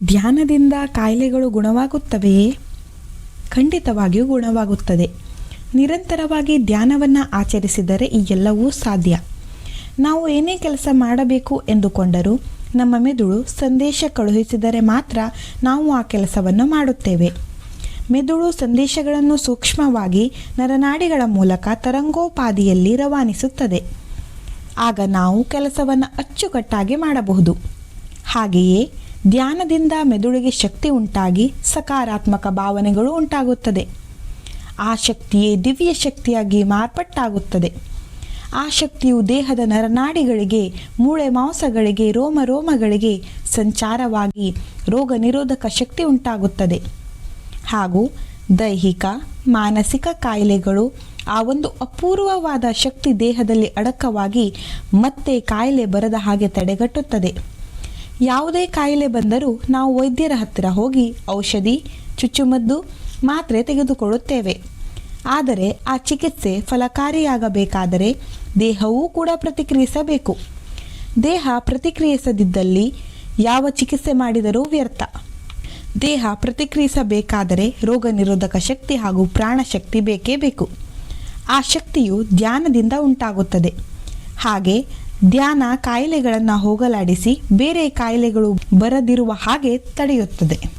ಧ್ಯಾನದಿಂದ ಕಾಯಿಲೆಗಳು ಗುಣವಾಗುತ್ತವೆಯೇ? ಖಂಡಿತವಾಗಿಯೂ ಗುಣವಾಗುತ್ತದೆ. ನಿರಂತರವಾಗಿ ಧ್ಯಾನವನ್ನು ಆಚರಿಸಿದರೆ ಈ ಎಲ್ಲವೂ ಸಾಧ್ಯ. ನಾವು ಏನೇ ಕೆಲಸ ಮಾಡಬೇಕು ಎಂದುಕೊಂಡರೂ ನಮ್ಮ ಮೆದುಳು ಸಂದೇಶ ಕಳುಹಿಸಿದರೆ ಮಾತ್ರ ನಾವು ಆ ಕೆಲಸವನ್ನು ಮಾಡುತ್ತೇವೆ. ಮೆದುಳು ಸಂದೇಶಗಳನ್ನು ಸೂಕ್ಷ್ಮವಾಗಿ ನರನಾಡಿಗಳ ಮೂಲಕ ತರಂಗೋಪಾದಿಯಲ್ಲಿ ರವಾನಿಸುತ್ತದೆ. ಆಗ ನಾವು ಕೆಲಸವನ್ನು ಅಚ್ಚುಕಟ್ಟಾಗಿ ಮಾಡಬಹುದು. ಹಾಗೆಯೇ ಧ್ಯಾನದಿಂದ ಮೆದುಳಿಗೆ ಶಕ್ತಿ ಉಂಟಾಗಿ ಸಕಾರಾತ್ಮಕ ಭಾವನೆಗಳು ಉಂಟಾಗುತ್ತದೆ. ಆ ಶಕ್ತಿಯೇ ದಿವ್ಯ ಶಕ್ತಿಯಾಗಿ ಮಾರ್ಪಟ್ಟಾಗುತ್ತದೆ. ಆ ಶಕ್ತಿಯು ದೇಹದ ನರನಾಡಿಗಳಿಗೆ, ಮೂಳೆ ಮಾಂಸಗಳಿಗೆ, ರೋಮಗಳಿಗೆ ಸಂಚಾರವಾಗಿ ರೋಗ ನಿರೋಧಕ ಶಕ್ತಿ ಉಂಟಾಗುತ್ತದೆ. ಹಾಗೂ ದೈಹಿಕ ಮಾನಸಿಕ ಕಾಯಿಲೆಗಳು ಆ ಒಂದು ಅಪೂರ್ವವಾದ ಶಕ್ತಿ ದೇಹದಲ್ಲಿ ಅಡಕವಾಗಿ ಮತ್ತೆ ಕಾಯಿಲೆ ಬರದ ಹಾಗೆ ತಡೆಗಟ್ಟುತ್ತದೆ. ಯಾವುದೇ ಕಾಯಿಲೆ ಬಂದರೂ ನಾವು ವೈದ್ಯರ ಹತ್ತಿರ ಹೋಗಿ ಔಷಧಿ, ಚುಚ್ಚುಮದ್ದು, ಮಾತ್ರೆ ತೆಗೆದುಕೊಳ್ಳುತ್ತೇವೆ. ಆದರೆ ಆ ಚಿಕಿತ್ಸೆ ಫಲಕಾರಿಯಾಗಬೇಕಾದರೆ ದೇಹವೂ ಕೂಡ ಪ್ರತಿಕ್ರಿಯಿಸಬೇಕು. ದೇಹ ಪ್ರತಿಕ್ರಿಯಿಸದಿದ್ದಲ್ಲಿ ಯಾವ ಚಿಕಿತ್ಸೆ ಮಾಡಿದರೂ ವ್ಯರ್ಥ. ದೇಹ ಪ್ರತಿಕ್ರಿಯಿಸಬೇಕಾದರೆ ರೋಗ ನಿರೋಧಕ ಶಕ್ತಿ ಹಾಗೂ ಪ್ರಾಣಶಕ್ತಿ ಬೇಕೇ ಬೇಕು. ಆ ಶಕ್ತಿಯು ಧ್ಯಾನದಿಂದ ಉಂಟಾಗುತ್ತದೆ. ಹಾಗೆ ಧ್ಯಾನ ಕಾಯಿಲೆಗಳನ್ನು ಹೋಗಲಾಡಿಸಿ ಬೇರೆ ಕಾಯಿಲೆಗಳು ಬರದಿರುವ ಹಾಗೆ ತಡೆಯುತ್ತದೆ.